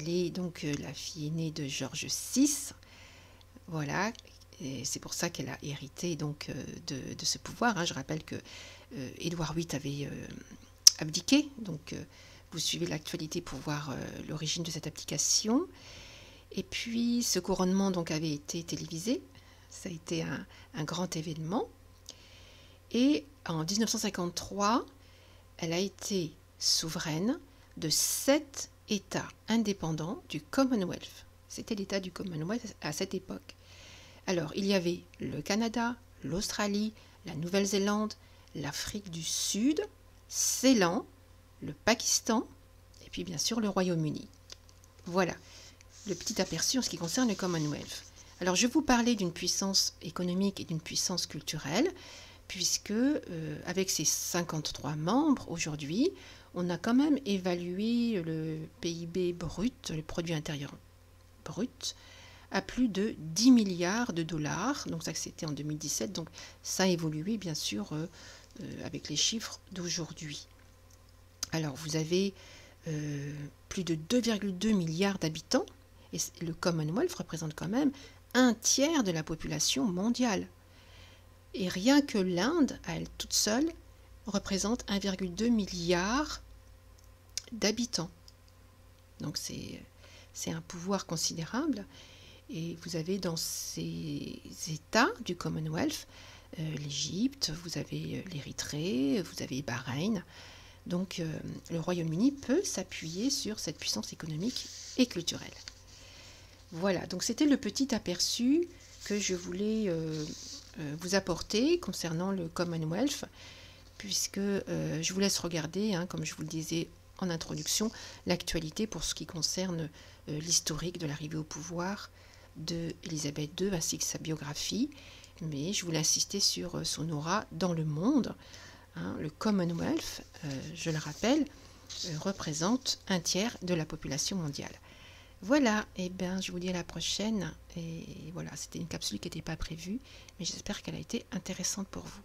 Elle est donc la fille aînée de George VI. Voilà, et c'est pour ça qu'elle a hérité donc de ce pouvoir. Hein. Je rappelle que Édouard VIII avait abdiqué, donc vous suivez l'actualité pour voir l'origine de cette abdication. Et puis ce couronnement donc avait été télévisé, ça a été un grand événement. Et en 1953, elle a été souveraine de 7 États indépendants du Commonwealth. C'était l'État du Commonwealth à cette époque. Alors, il y avait le Canada, l'Australie, la Nouvelle-Zélande, l'Afrique du Sud, Ceylan, le Pakistan et puis bien sûr le Royaume-Uni. Voilà le petit aperçu en ce qui concerne le Commonwealth. Alors, je vais vous parler d'une puissance économique et d'une puissance culturelle, puisque avec ces 53 membres aujourd'hui, on a quand même évalué le PIB brut, le produit intérieur brut, à plus de 10 milliards de dollars. Donc ça, c'était en 2017. Donc ça a évolué, bien sûr, avec les chiffres d'aujourd'hui. Alors, vous avez plus de 2,2 milliards d'habitants. Et le Commonwealth représente quand même un tiers de la population mondiale. Et rien que l'Inde, à elle toute seule, représente 1,2 milliard d'habitants. Donc c'est un pouvoir considérable. Et vous avez dans ces États du Commonwealth l'Égypte, vous avez l'Érythrée, vous avez Bahreïn. Donc le Royaume-Uni peut s'appuyer sur cette puissance économique et culturelle. Voilà, donc c'était le petit aperçu que je voulais vous apporter concernant le Commonwealth, puisque je vous laisse regarder, hein, comme je vous le disais en introduction, l'actualité pour ce qui concerne l'historique de l'arrivée au pouvoir d'Élisabeth II ainsi que sa biographie, mais je voulais insister sur son aura dans le monde. Hein, le Commonwealth, je le rappelle, représente un tiers de la population mondiale. Voilà, et bien je vous dis à la prochaine. Et voilà, c'était une capsule qui n'était pas prévue, mais j'espère qu'elle a été intéressante pour vous.